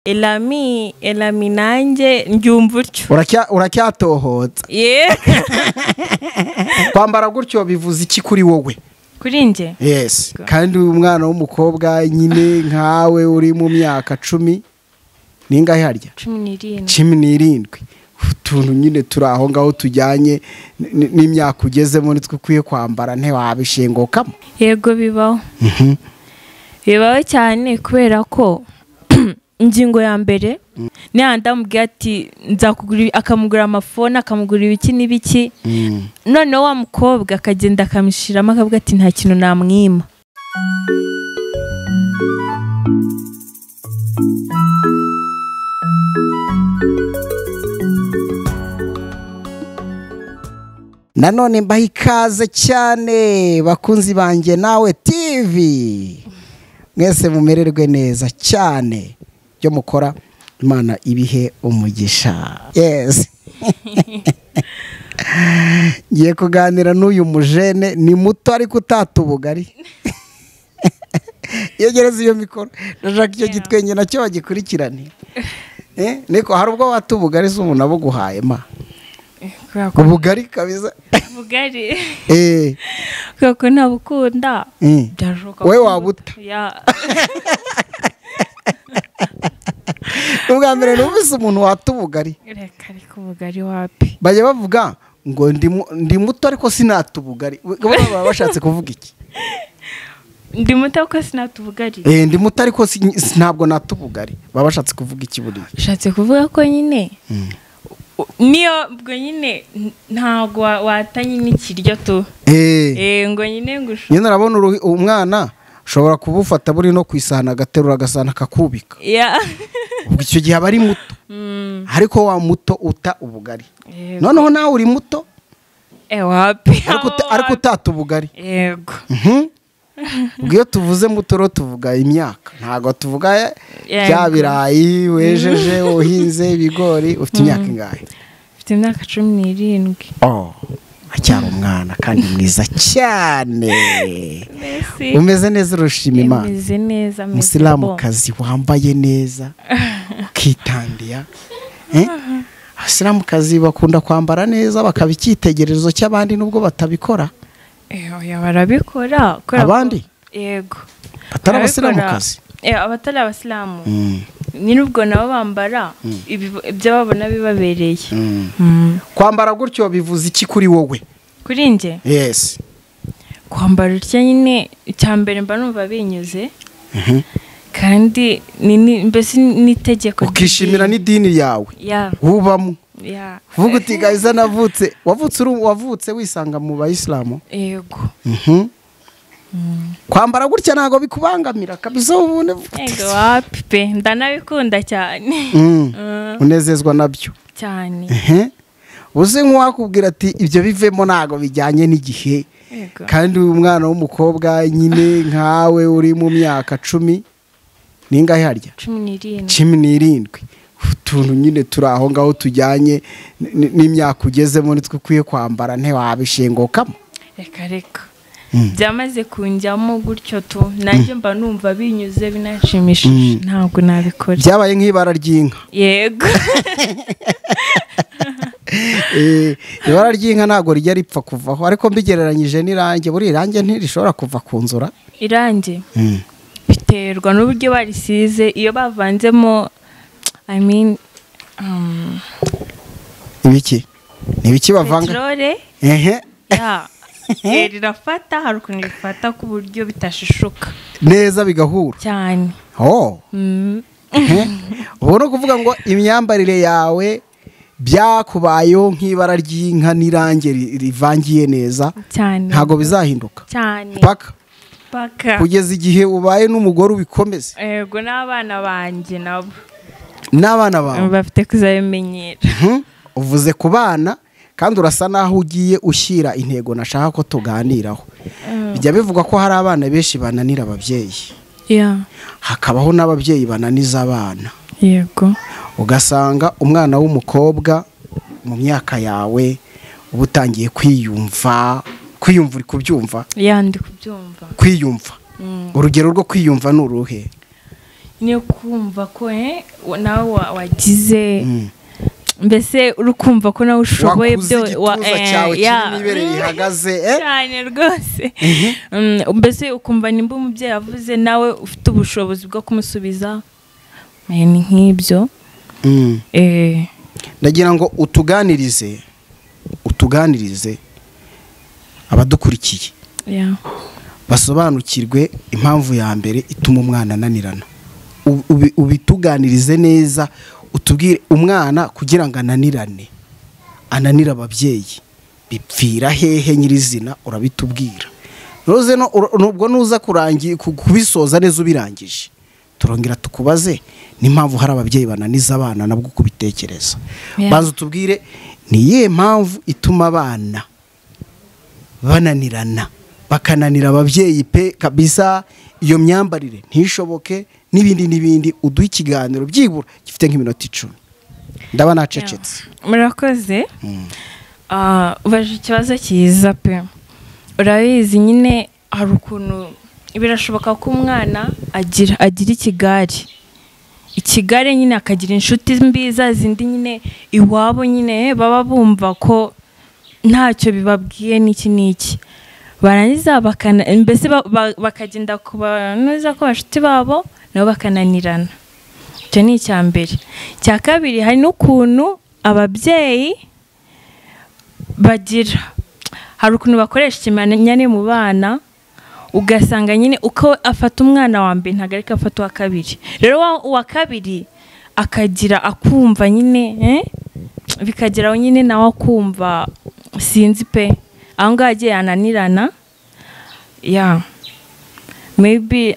Elami nanjye njyumva utyo. Uracyatohotsa. Kwambara gutyo bivuze iki kuri wowe? Kuri nje? Yes. Kandi umwana w'umukobwa nyine nkawe uri mu myaka 10 ningahe harya? 17. Utuntu nyine turaho ngaho tujyanye n'imyaka ugezemo nitwe kwiye kwambara ntiwabishengokamo. Yego bibaho. Bibaho cyane kubera ko ingingo ya mbere ni andamubwiye ati nzakugura, akamugura amafone, akamugura ibiki n'ibiki, none wa mukobwa akagenda akamishiramo akavuga ati nta kintu namwima. Nanone mbaha ikaze cyane bakunzi banjye Nawe TV, mwese mumererwe neza cyane byo mukora, Imana ibihe umugisha. Yes. Ngiye kuganira n'uyu mujene, ni muto ariko utatubugari. Yegereza iyo mikoro, ndashaka icyo gitwenge nacyo bagikurikirane. Niko hari ubwo watubugari se umuntu abuguhaye ma? Ubugari kabisa. Ubugari. Kuko ntabukunda. Wewe wabuta. Ubwa mbere numvise umuntu watubugari. Reka ubugari wapi? Bajya bavuga ngo ndi muto ariko sinatubugari. Baba bashatse kuvuga iki? Ndi muto ariko sinatubugari. Ndi muto ariko ntabwo natubugari. Baba bashatse kuvuga iki buriya? Bashatse kuvuga ko nyine niyo bwo nyine ntago watanye n'ikiryo to. Ngo nyine ngusho. Nyine narabona umwana ushobora kubufata buri no kwisana agaterura agasana kakubika. Ubwo icyo gihe abari muto. Ariko wa muto uta ubugari. Noneho nawe uri muto. Wapi? Ariko utatubugari. Yego. Ubwo tuvuze muto tuvuga imyaka. Ntago tuvuga bya birayi wejeje uhinze ibigori. Ufite imyaka ingahe? Ufite imyaka 17. Acyari umwana kandi mwiza cyane. Umeze neza urushima Imana. Umeze neza. Musilamukazi wambaye neza ukitandiya. Abasilamukazi bakunda kwambara neza bakaba icyitegererezo cy'abandi nubwo batabikora. Barabikora. Abandi? Yego. Batari abasilamukazi. Abatari abasilamu. Nyine ubwo nabo bambara ibyo babona bibabereye. Kwambara gutyo bivuze iki kuri wowe? Kuri nje? Yes. Kwambara utya nyine cyambere mba numva binyuze. Kandi mbese nitegeko. Ukishimira n'idini yawe. Ubamo. Vuga uti gaza navutse. Wavutse wisanga mu Bayisilamu? Yego. Kwambara gutya ntago bikubangamira kabisa ubune. Ego wapi pe, ndanabikunda cyane. Unezezwa nabyo cyane. Uze nk'uwakubwira ati ibyo bivemo ntago bijyanye n'igihe. Kandi uyu mwana w'umukobwa nyine nkawe uri mu myaka 10 ningahe harya? 17. Utuntu nyine turaho ngaho tujyanye n'imyaka ugezemo nitwe kwiye kwambara ntiwabishengokamo. Reka. Byamaze kunjyamo gutyo to, nanjye mba numva binyuze binashimishije, ntabwo nabikora. Byabaye nk'ibara ry'inka. Yego. Ibara ry'inka ntago rijya ripfa kuvaho, ariko mbigereranyije n'irange, buri irange ntirishobora kuva ku nzura. Irange biterwa n'uburyo barisize, iyo bavanzemo ibiki? Nibiki bavanga? Petrole. Rirafata, hari ukuntu rifata ku buryo bitashishuka neza bigahura cyane. Ubu no kuvuga ngo imyambarire yawe byakubayeho nk'ibara ry'inka n'irange rivangiye neza cyane, ntago bizahinduka cyane paka kugeza igihe ubaye n'umugore ubikomeze. Yego, n'abana banjye nabo. N'abana bawe bafite kuzabimenyera. Uvuze ku bana kandi urasa naho ugiye ushyira intego nashaka ko tuganiraho. Bijya bivuga ko hari abana benshi bananira ababyeyi. Hakabaho n'ababyeyi bananiza abana. Yego. Ugasanga umwana w'umukobwa mu myaka yawe uba utangiye kwiyumva uri kubyumva? Ndi kubyumva. Kwiyumva. Urugero rwo kwiyumva ni uruhe? niyo kumva ko nawe wagize mbese urukumva ko nawe ushoboye byo cyawe n'ibere rihagaze cyane rwose mbese ukumva nimba umubyeyi avuze nawe ufite ubushobozi bwo kumusubiza ni nk'ibyo ndagira ngo utuganirize abadukurikiye basobanukirwe impamvu ya mbere ituma umwana ananirana ubituganirize neza utubwire umwana kugira ngo ananire ababyeyi bipfira hehe nyirizina urabitubwira nubwo nuza kubisoza neza ubirangije turongera tukubaze n'impamvu hari ababyeyi bananiza abana nabwo kubitekereza banza utubwire ni iyihe mpamvu ituma abana bananirana bakananira ababyeyi pe kabisa iyo myambarire ntishoboke n'ibindi uduha ikiganiro byibura gifite nk'iminota 10 ndaba nacecetse murakoze ubaje ikibazo cyiza pe urabizi nyine hari ukuntu birashoboka ko umwana agira ikigare nyine akagira inshuti mbi za zindi nyine iwabo nyine baba bumva ko ntacyo bibabwiye n'iki barangiza mbese bakagenda kubanuza ko bashuti babo nabo bakananirana. Icyo ni icya mbere. Icya kabiri hari n'ukuntu ababyeyi bagira hari ukuntu bakoresha ikimenyane mu bana ugasanga nyine uko afata umwana wa mbere ntabwo ariko afata uwa kabiri. Rero uwa kabiri akagira akumva nyine bikageraho nyine nawe akumva sinzi pe aho ngaho agiye yananirana maybe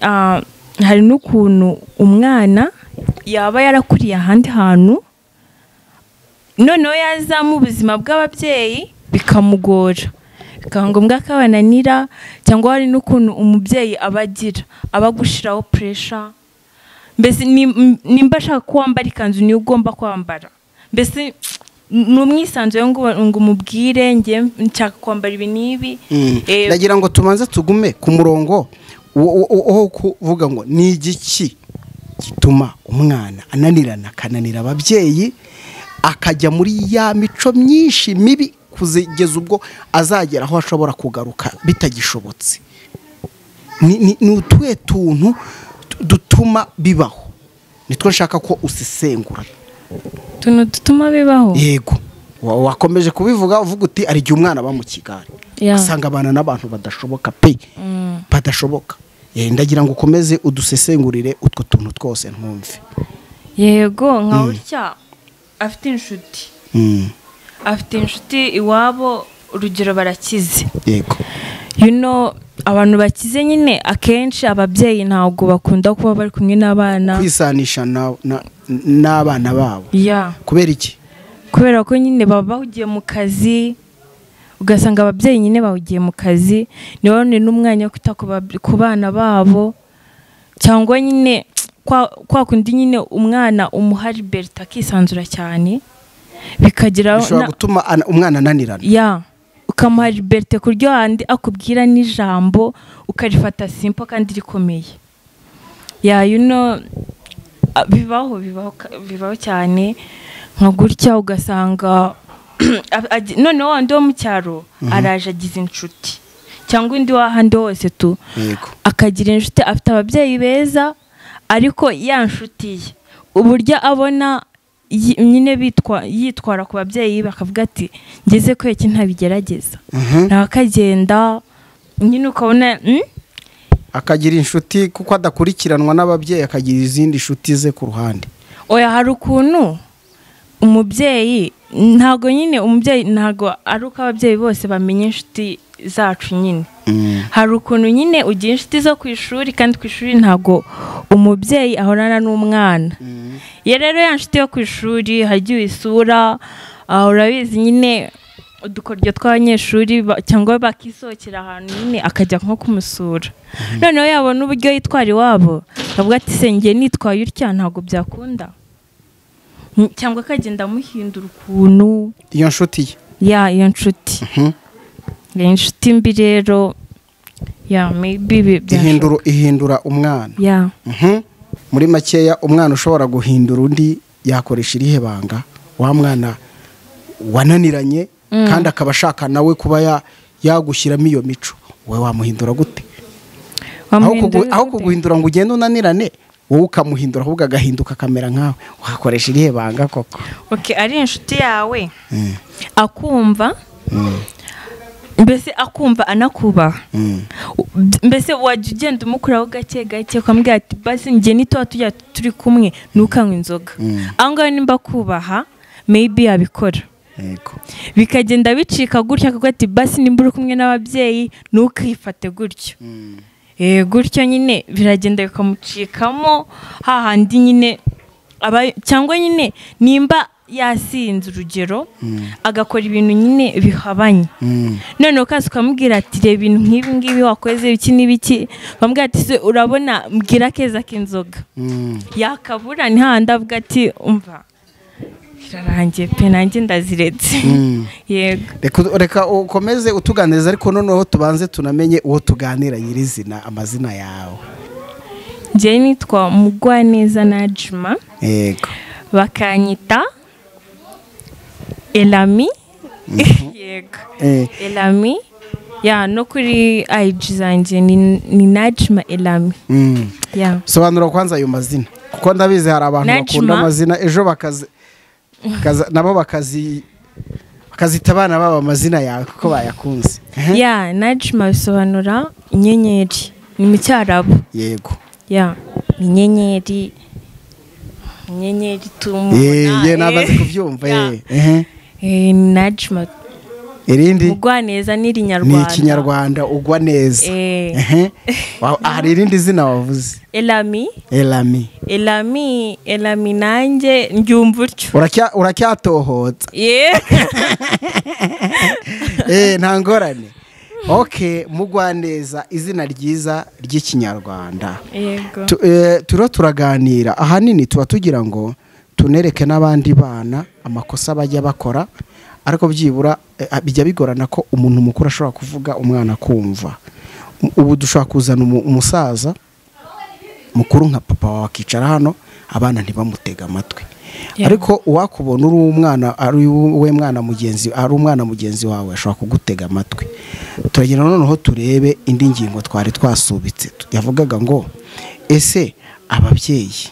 hari n'ukuntu umwana yaba yarakuriye ahandi hantu noneho yazamu ubuzima bw'ababyeyi bikamugora bikaba ngombwa ko abananira cyangwa hari n'ukuntu umubyeyi abagira abagushiraho pressure mbese nimba ashaka ko wambara ikanzu niyo ugomba kwambara mbese numwisanzwe ngo umubwire ngiye nshaka kwambara ibi nibi ndagira ngo tumanze tugume ku murongo wo kuvuga ngo ni igiki gituma umwana ananirana kananira ababyeyi akajya muri ya mico myinshi mibi kuzigeza ubwo azagera aho ashobora kugaruka bitagishobotse. Ni utuhe tuntu dutuma bibaho nitwo nshaka ko usisengura tuntu dutuma bibaho. Yego wakomeje kubivuga uvuga uti ari gihe umwana ba mu kigare asanga abana n'abantu badashoboka pe badashoboka. Ndagira ngo ukomeze udusesengurire utwo tuntu twose ntumve. Yego nka utya afite inshuti afite inshuti iwabo urugero barakize. Yego abantu bakize nyine akenshi ababyeyi ntabwo bakunda kuba bari kumwe n'abana kwisanisha n'abana babo. Kubera iki? Kubera ko nyine baba bahugiye mu kazi ugasanga ababyeyi nyine bahugiye mu kazi nibone n'umwanya wo kwita ku bana babo cyangwa nyine kwa kundi nyine umwana umuha liberté akisanzura cyane bikagira bishobora gutuma umwana ananirana. Ukamuha liberté kuryo handi akubwira n'ijambo ukarifata simple kandi rikomeye. Bibaho cyane nka gutya ugasanga noneho wandi wo mu cyaro araje agize inshuti cyangwa indi wahandi hose tu akagira inshuti afite ababyeyi beza ariko ya nshuti ye uburyo abona nyine yitwara ku babyeyi bakavuga ati ngeze ko iki ntabigerageza nakagenda nyine ukabona akagira inshuti kuko adakurikiranwa n'ababyeyi akagira izindi nshuti ze ku ruhande. Hari ukuntu umubyeyi ntago nyine umubyeyi ntago ari uko ababyeyi bose bamenye inshuti zacu nyine hari ukuntu nyine ugira inshuti zo ku ishuri kandi ku ishuri ntago umubyeyi ahorana n'umwana. Rero ya nshuti yo ku ishuri hagiye isura urabizi nyine udukoryo tw'abanyeshuri cyangwa bakisohokera ahantu nyine akajya nko kumusura noneho yabona uburyo yitwara iwabo akavuga ati se ngiye nitwaye utya ntago byakunda cyangwa akagenda amuhindura ukuntu iyo nshuti iyo nshuti inshuti mbi rero maybe ihindura umwana. muri makeya umwana ushobora guhindura undi yakoresha irihe banga wa mwana wananiranye kandi akaba ashaka nawe kuba yagushyiramo iyo mico wowe wamuhindura gute aho kuguhindura ngo ugende unanirane wowe ukamuhindura ahubwo agahinduka akamera nkawe wakoresha irihe banga koko ari inshuti yawe akumva mbese akumva anakubaha mbese wajya ugenda umukuraho gake gake ukamubwira ati basi njye nituba tujya turi kumwe ntukanywe inzoga aho ngaho nimba kubaha maybe yabikora bikagenda bicika gutya akavuga ati basi nimba uri kumwe n'ababyeyi ntukifate gutyo gutyo nyine biragenda bikamucikamo hahandi nyine cyangwa nyine nimba yasinze urugero agakora ibintu nyine bihabanye noneho kazi ukamubwira ati reba ibintu nk'ibi ngibi wakoze ibiki n'ibiki bamubwira ati se urabona mbwira keza k'inzoga yakabura ni hahandi avuga ati umva birarangiye pe nanjye ndaziretse yego reka ukomeze utuganiriza ariko noneho tubanze tunamenye uwo tuganira nyirizina amazina yawe njye nitwa Mugwaneza Najma yego bakanyita Elami yego Elami no kuri IG zanjye ni Najma Elami sobanura kwanza ayo mazina kuko ndabizi hari abantu bakunda amazina ejo nabo bakazita abana babo amazina yawe kuko bayakunze Najma bisobanura inyenyeri ni mu cyarabu yego inyenyeri tumubona nabaze kubyumva Najma irindi Mugwaneza ni Ikinyarwanda ni Ikinyarwanda ugwa neza hari irindi zina wavuze Elami nanjye ndyumva utyo uracyatohotsa nta ngorane Mugwaneza izina ryiza ry'Ikinyarwanda turaganira ahanini tuba tugira ngo tunereke n'abandi bana amakosa bajya bakora ariko byibura bijya bigorana ko umuntu mukuru ashobora kuvuga umwana kumva ubu dushobora kuzana umusaza mukuru nka papa wawe akicara hano abana ntibamutega amatwi ariko uwakubona uri umwana ari we mwana mugenzi ari umwana mugenzi wawe ashobora kugutega amatwi turagenda noneho turebe indi ngingo twari twasubitse yavugaga ngo ese ababyeyi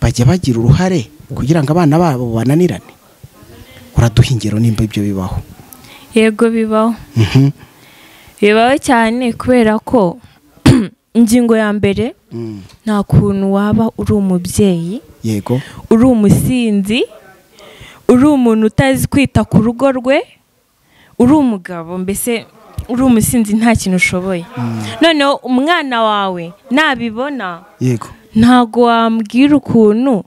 bajya bagira uruhare kugira ngo abana babo bananirane uraduha ingero nimba ibyo bibaho yego bibaho cyane kubera ko ingingo ya mbere nta kuntu waba uri umubyeyi yego uri umusinzi uri umuntu utazi kwita ku rugo rwe uri umugabo mbese uri umusinzi nta kintu ushoboye noneho umwana wawe nabibona yego ntago wambwira ukuntu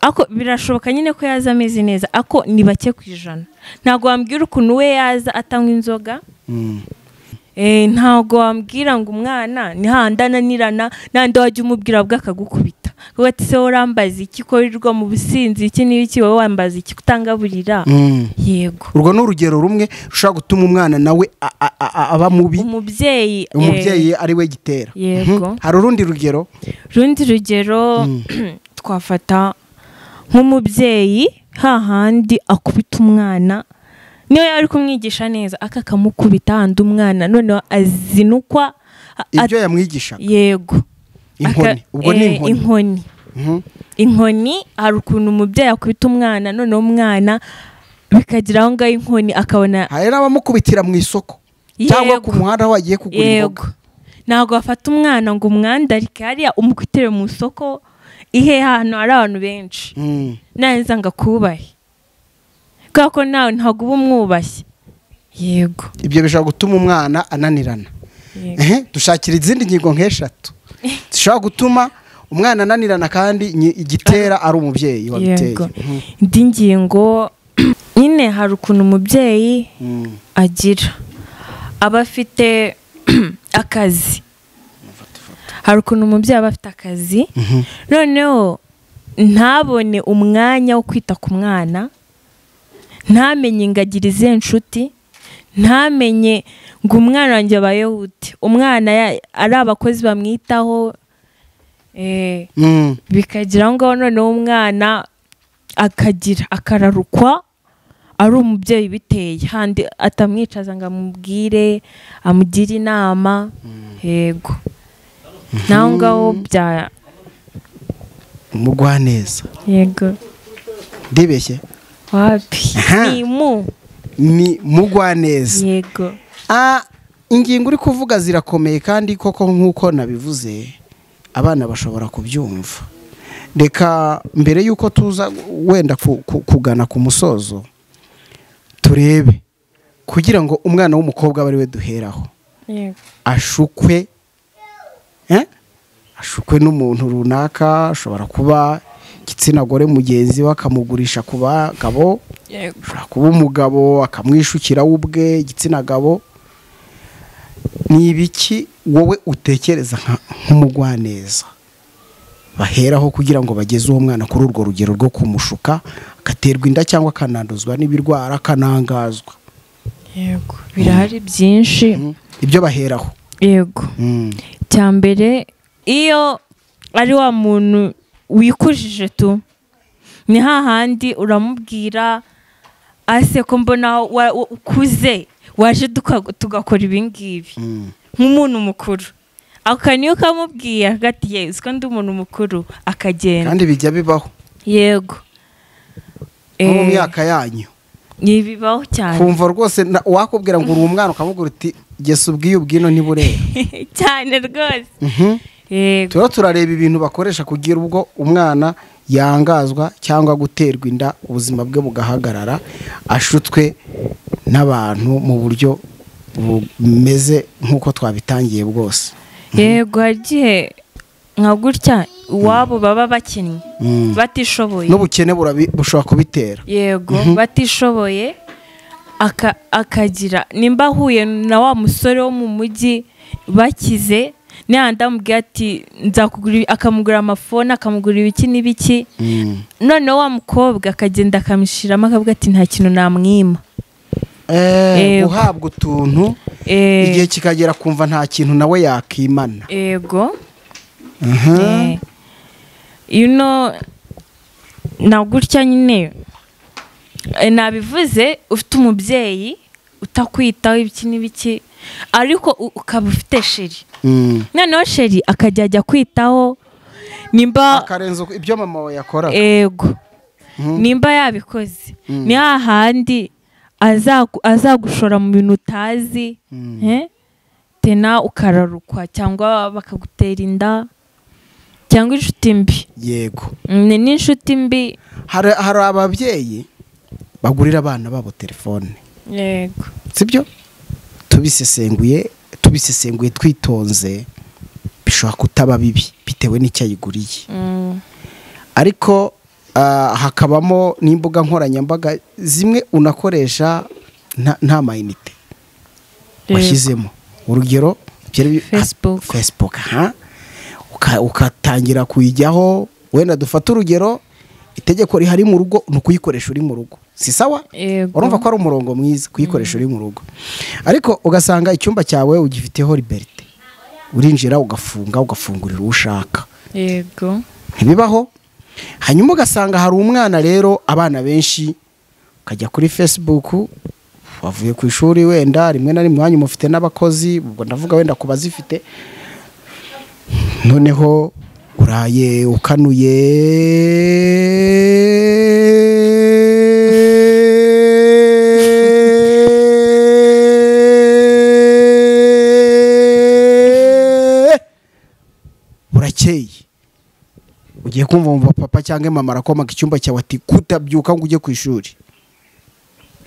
ako birashoboka nyine ko yaza ameze neza ako ni bake ku ijana ntago wambwira ukuntu we yaza atanywa inzoga ntago wambwira ngo umwana ni hahandi ananirana nandi wajya umubwira bw'akagukubita kuko ati se urambaza iki ko wirirwa mu businzi iki n'ibiki wowe wambaza iki kutangaburira yego urwo ni urugero rumwe rushobora gutuma umwana nawe aba mubi umubyeyi ari we gitera yego hari urundi rugero twafata nk'umubyeyi hahandi akubita umwana niyo yari kumwigisha neza akakamukubita handi umwana noneho azinukwa ibyo yamwigisha yego inkoni ubwo ni inkoni hari ukuntu umubyeyi akubita umwana noneho umwana bikagira aho ngaho inkoni akabona hari n'abamukubitira mu isoko cyangwa ku muhanda aho agiye kugura imboga ntabwo bafata umwana ngo umwandarike hariya umukubitire mu isoko ihe hano hari abantu benshi neza ngo akubahe kubera ko nawe ntabwo uba umwubashye yego ibyo bishobora gutuma umwana ananirana dushakira izindi ngingo nk'eshatu zishobora gutuma umwana ananirana kandi igitera ari umubyeyi wabiteye indi ngingo nyine hari ukuntu umubyeyi agira aba afite akazi hari ukuntu umubyeyi aba afite akazi noneho ntabone umwanya wo kwita ku mwana ntamenye ingagiri ze nshuti ntamenye ngo umwana wanjye abayeho ute umwana ari abakozi bamwitaho bikagira ngo noneho umwana akararukwa ari umubyeyi biteye handi atamwicaza ngo amubwire amugire inama yego naho ngaho bya umugwaneza yego ndibeshye wapi ni mugwaneza yego ingingo uri kuvuga zirakomeye kandi koko nk'uko nabivuze abana bashobora kubyumva. Reka mbere y'uko tuza wenda kugana ku musozo turebe kugira ngo umwana w'umukobwa bari we duheraho ashukwe n'umuntu runaka, ashobora kuba igitsina gore mugenzi we akamugurisha ku bagabo, ashobora kuba umugabo akamwishukira we ubwe igitsina gabo. Ni ibiki wowe utekereza nk'umugwaneza baheraho kugira ngo bageze uwo mwana kuri urwo rugero rwo kumushuka akaterwa inda cyangwa akananduzwa n'ibirwara akanangazwa? Yego birahari byinshi ibyo baheraho. Yego cyambere iyo ari wa muntu wikujije tu ni hahandi uramubwira ase ko mbona ukuze waje tugakora ibingibi nk'umuntu mukuru akaniyo kamubwiye hagati yeze ko ndi umuntu mukuru akagenda kandi bijya bibaho. Yego mu myaka yanyu nibibaho cyane kumva rwose wakubwira ngo uri umwana ukamubwira uti gese ubwiye ubwino ntibureba cyane rwose. Yego turareba ibintu bakoresha kugira ubwo umwana yangazwa cyangwa guterwa inda ubuzima bwe bugahagarara ashutswe n'abantu mu buryo bumeze nk'uko twabitangiye bwose. Yego hagiye nka gutya iwabo baba bakinnye batishoboye n'ubukene bushobora kubitera. Yego batishoboye akagira nimba ahuye na wa musore wo mu mujyi bakize ndamubwira ati nzakugura akamugura amafone akamugura ibiki n'ibiki noneho wa mukobwa akagenda akamushiramo akavuga ati nta kintu namwima guhabwa utuntu igihe kikagera kumva nta kintu nawe yakimana. Yego na gutya nyine nabivuze ufite umubyeyi utakwitaho ibiki n'ibiki ariko ukaba ufite sheri noneho sheri akajya kwitaho nimba akarenza ibyo mama we yakora. Yego nimba yabikoze ni hahandi azagushora mu bintu utazi tena ukararukwa cyangwa bakagutera inda cyangwa inshuti mbi. Yego ni n'inshuti mbi. Hari ababyeyi bagurira abana babo telefone. Yego sibyo tubisesenguye twitonze bishobora kutaba bibi bitewe n'icyo ayiguriye ariko hakabamo n'imbuga nkoranyambaga zimwe unakoresha nta mayinite washyizemo. Urugero Facebook ukatangira kuyijyaho wenda dufata urugero itegeko rihari mu rugo ni ukuyikoresha uri mu rugo si sawa. Urumva ko ari umurongo mwiza kuyikoresha uri mu rugo ariko ugasanga icyumba cyawe ugifiteho liberite urinjira ugafungurira uwo ushaka. Yego ntibibaho. Hanyuma ugasanga hari umwana rero abana benshi ukajya kuri Facebook wavuye ku ishuri wenda rimwe na rimwe wanyu mufite n'abakozi ubwo ndavuga wenda ku bazifite noneho uraye ukanuye burakeye ugiye kumva papa cyangwa mama arakomaga icyumba cyawe ati kutabyuka ngo ujye ku ishuri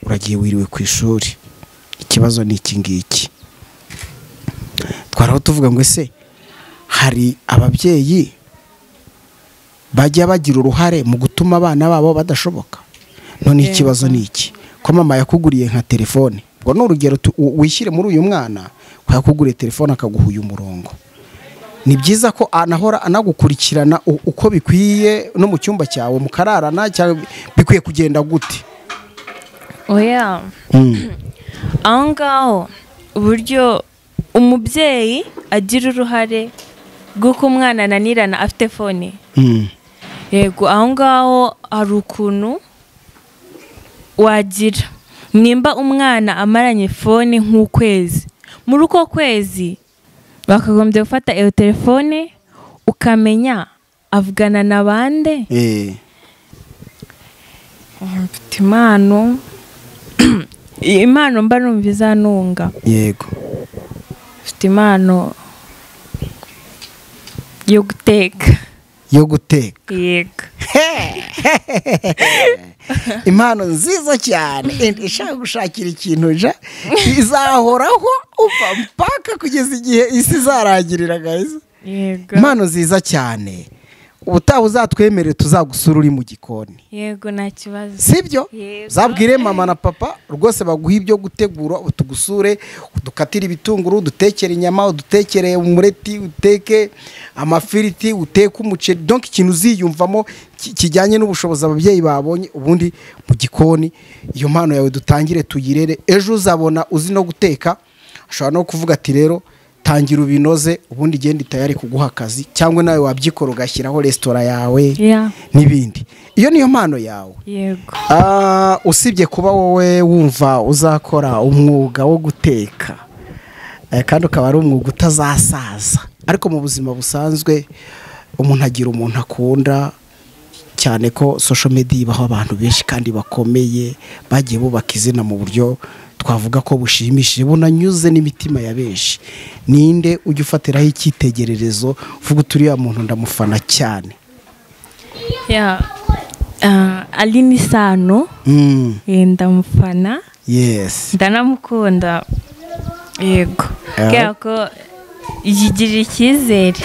uragiye wiriwe ku ishuri. Ikibazo ni iki ngiki twaraho tuvuga ngo ese hari ababyeyi bajya bagira uruhare mu gutuma abana babo badashoboka. None ikibazo ni iki ko mama yakuguriye nka telefone ubwo ni urugero wishyire muri uyu mwana ko yakuguriye telefone akaguha uyu murongo. Ni byiza ko anahora anagukurikirana uko bikwiye no mu cyumba cyawe mukararana cyangwa bikwiye kugenda gute. Oya aho ngaho uburyo umubyeyi agira uruhare bw'uko umwana ananirana afite fone. Yego aho ngaho hari ukuntu wagira nimba umwana amaranye fone nk'ukwezi, muri uko kwezi bakagombye gufata iyo telefone ukamenya avugana na bande. Mfite impano mba numva izanunga. Yego mfite impano yo guteka. Yego impano nziza cyane ishaka gushakira ikintu izahoraho uva mpaka kugeza igihe isi izarangirira guys. Yego impano nziza cyane, ubutaha uzatwemere tuzagusura uri mu gikoni. Yego nta kibazo. Sibyo? Zabwire mama na papa rwose baguha ibyo gutegura, utugusure, udukatira ibitunguru, dutekere inyama, udutekere umureti, uteke amafiriti, uteke umuceri, donc ikintu uziyumvamo kijyanye n'ubushobozi ababyeyi babonye ubundi mu gikoni. Iyo mpano yawe dutangire tuyirere, ejo uzabona uzi no guteka, ashobora no kuvuga ati rero tangira ubinoze ubundi genda tayari kuguha akazi, cyangwa nawe wabyikora ugashyiraho restaurant yawe n'ibindi. Iyo niyo mpano yawe. Yego usibye kuba wowe wumva uzakora umwuga wo guteka, kandi ukaba ari umwuga utazasaza, ariko mu buzima busanzwe umuntu agira umuntu akunda cyane, ko social media ibaho abantu benshi kandi bakomeye bagiye bubaka izina mu buryo twavuga ko bushimishije bunanyuze n'imitima ya benshi. Ninde ujya ufatiraho icyitegererezo uvuga turiya muntu ndamufana cyane? Aline Sano ndamufana. Yes, ndanamukunda. Yego ko yigirira icyizere.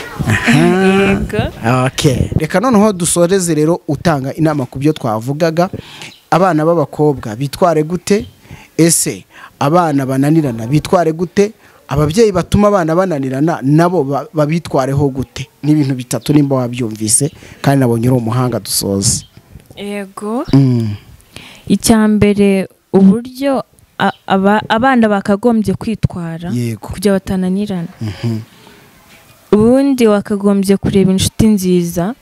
Yego okay, reka noneho dusoreze rero utanga inama ku byo twavugaga. Abana b'abakobwa bitware gute? Ese abana bananirana bitware gute? Ababyeyi batuma abana bananirana nabo babitwareho gute? N'ibintu bitatu nimba wabyumvise kandi nabonye uri umuhanga dusoze. Yego icyambere uburyo abana bakagombye kwitwara kugira batananirana. Ubundi wakagombye kureba inshuti nziza.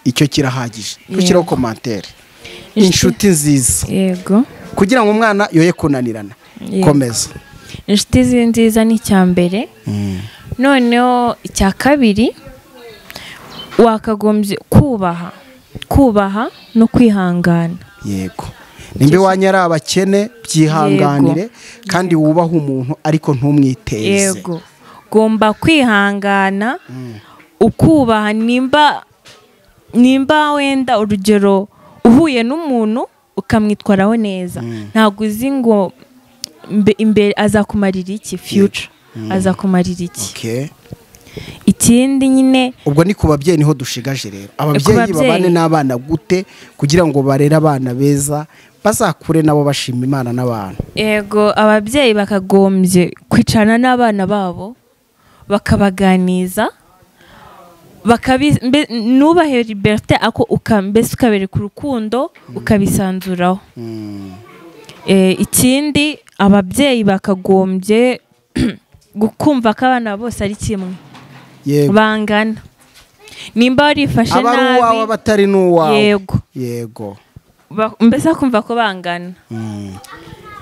Icyo kirahagije. Kushyiraho commentaire inshuti nziza. Yego kugira ngo umwana yoye kunanirana. Komeza. Inshuti nziza ni cyambere. Noneho icya kabiri wakagombye kubaha no kwihangana. Yego nimbe wanyara abakene byihanganire kandi wubaha umuntu ariko ntumwiteze. Yego gomba kwihangana ukubaha. nimba wenda urugero uhuye n'umuntu ukamwitwaraho neza, ntabwo uzi ngo imbere azakumarira iki, future azakumarira iki. Ikindi nyine ubwo ni ku babyeyi niho dushigaje rero. Ababyeyi babane n'abana gute kugira ngo barere abana beza bazakure nabo bashima Imana n'abantu. Yego ababyeyi bakagombye kwicarana n'abana babo bakabaganiza, nubahe liberté ako ukabereka urukundo ukabisanzuraho. Ikindi ababyeyi bakagombye gukumva ko abana bose ari kimwe, bangana. Nimba warifashe nabi abari uwawe batari n'uwawe. Yego mbese kumva ko bangana.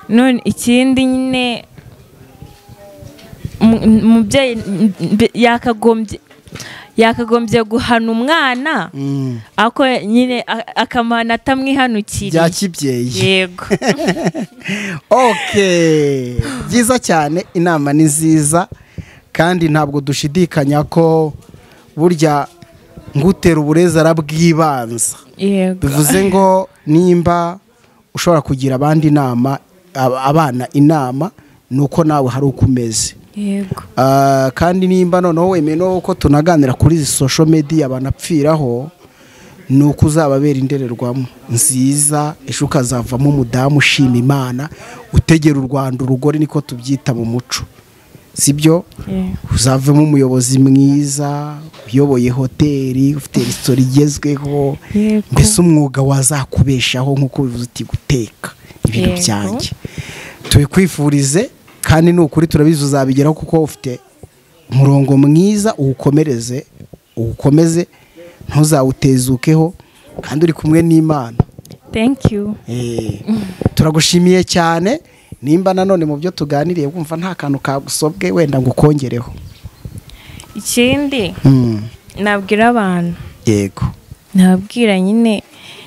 None ikindi nyine umubyeyi yakagombye guhana umwana ako nyine akamana atamwihanukiriye bya kibyeyi. Yego okay, byiza cyane. Inama ni nziza kandi ntabwo dushidikanya ko burya ngutera uburezi arabwibanza. Bivuze ngo nimba ushobora kugira abandi inama, abana inama, nuko nawe hari uko umeze. Yego kandi nimba noneho wemeye ko tunaganira kuri izi social media banapfiraho, nuko uzababera indorerwamo nziza, ejo ukazavamo umudamu ushima Imana, utegera u Rwanda urugore niko tubyita mu muco, sibyo? Uzavemo umuyobozi mwiza uyoboye hoteli, ufite resitora igezweho, mbese umwuga wazakubeshaho nk'uko bivuze uti guteka ibintu byanjye. Tubikwifurize kandi n'ukuri turabizi uzabigeraho kuko ufite umurongo mwiza uwukomeze ntuzawutezukeho kandi uri kumwe n'Imana. Thank you. Turagushimiye cyane. Nimba nanone mu byo tuganiriye wumva nta kantu kagusobwe wenda ngo ukongereho ikindi nabwira abantu, yego nabwira nyine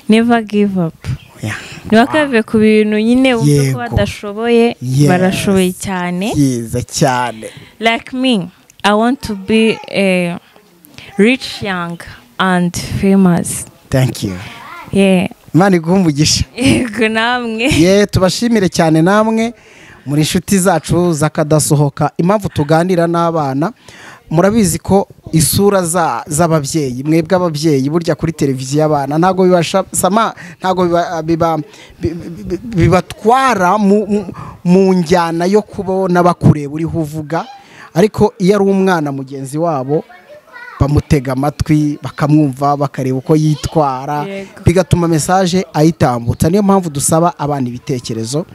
never give up. Ntibakave ku bintu nyine wumva ko badashoboye, barashoboye cyane. Yiza cyane. Like me, I want to be rich, young and famous. Thank you. Imana iguhe umugisha. Yego namwe. Tubashimire cyane namwe muri inshuti zacu zakadasohoka. Impamvu tuganira n'abana, murabizi ko isura z'ababyeyi, mwebwe ababyeyi burya kuri televiziyo abana ntago bibashama, ntago bibatwara mu njyana yo kubona bakureba uriho uvuga, ariko iyo ari umwana mugenzi wabo bamutega amatwi bakamwumva bakareba uko yitwara, bigatuma message ayitambutsa. Niyo mpamvu dusaba abana ibitekerezo.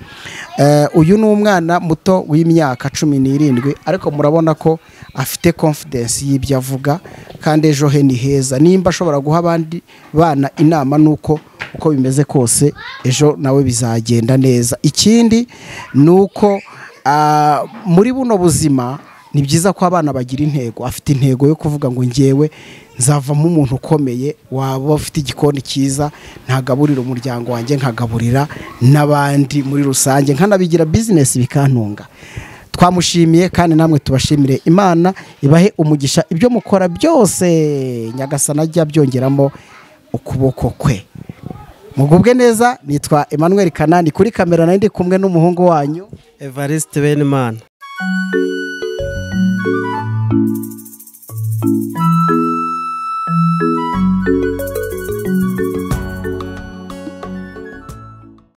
Uyu ni umwana muto w'imyaka 17, ariko murabona ko afite confidence y'ibyo avuga kandi ejo he ni heza. Nimba ashobora guha abandi bana inama nuko uko bimeze kose ejo nawe bizagenda neza. Ikindi nuko muri buno buzima ni byiza ko abana bagira intego. Afite intego yo kuvuga ngo ngewe nzavamo umuntu ukomeye, waba ufite igikoni cyiza, ntagaburira umuryango wanjye, nkagaburira n'abandi muri rusange, nkanabigira business bikantunga. Twamushimiye kandi namwe tubashimire. Imana ibahe umugisha ibyo mukora byose, Nyagasana ajya byongeramo ukuboko kwe. Mugubwe neza. Nitwa Emmanuel Kanani, kuri kamera nari ndi kumwe n'umuhungu wanyu Evariste Benimana.